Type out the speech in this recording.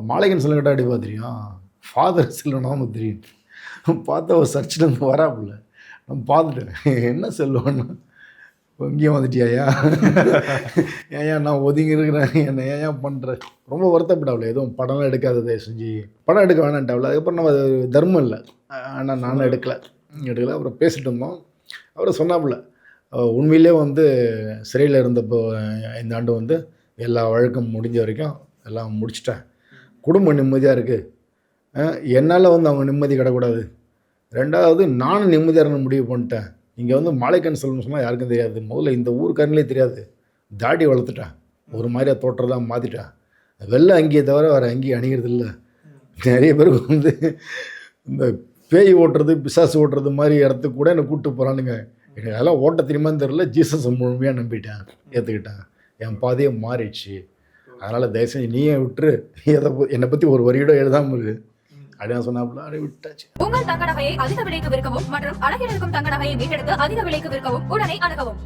மாலைகன் செல்வன் அடிப்பா தெரியும், ஃபாதர் செல்வன் நமக்கு தெரியும். பார்த்தா ஒரு சர்ச்சிலேருந்து வராப்புல, நான் பார்த்துட்டேன். என்ன செல்வன்னா, இங்கேயும் வந்துட்டியாயா, ஏன் நான் ஒதுங்கி இருக்கிறேன், என்னை ஏன் பண்ணுற, ரொம்ப வருத்தப்படாவில். எதுவும் படம்லாம் எடுக்காததை செஞ்சு படம் எடுக்க வேணான்ட்டாவில். அதுக்கப்புறம் நம்ம அது தர்மம் இல்லை, ஆனால் நானும் எடுக்கலை. அப்புறம் பேசிகிட்டு இருந்தோம். அவரை சொன்னாப்புல, உண்மையிலே வந்து சிறையில் இருந்தப்போ இந்த ஆண்டு வந்து எல்லா வழக்கம் முடிஞ்ச வரைக்கும் எல்லாம் முடிச்சிட்டேன், குடும்பம் நிம்மதியாக இருக்குது, என்னால் வந்து அவங்க நிம்மதி கிடக்கூடாது, ரெண்டாவது நானும் நிம்மதியாக இருந்த முடிவு பண்ணிட்டேன். இங்கே வந்து மாலைக்கண் செல்வன் சொன்னால் யாருக்கும் தெரியாது, முதல்ல இந்த ஊருக்காரங்களே தெரியாது, தாடி வளர்த்துட்டேன், ஒரு மாதிரியாக தோற்றதாக மாற்றிட்டேன், வெள்ளை அங்கேயே தவிர வேறு அங்கேயும் அணிகிறது இல்லை. நிறைய பேருக்கு வந்து இந்த பேய் ஓட்டுறது பிசாசு ஓட்டுறது மாதிரி இடத்துக்கு கூட என்னை கூப்பிட்டு போகிறானுங்க. எனக்கு அதெல்லாம் ஓட்ட தெரியுமான்னு தெரியல, ஜீசஸ் முழுமையாக நம்பிட்டேன், ஏற்றுக்கிட்டேன், என் பாதையே மாறிடுச்சு. அதனால் தயவுசெஞ்சு நீயே விட்டுரு, என்னை பற்றி ஒரு வரியோட எழுதாமல் இரு அப்படின்னு சொன்னாப்புல. அப்படியே விட்டாச்சு. உங்கள் தங்க நகையை அதிக விலைக்கு விற்கவும் மற்றும் அழகில் இருக்கும் தங்க நகையை மீட்டெடுத்து அதிக விலைக்கு விற்கவும் உடனே அணுகவும்.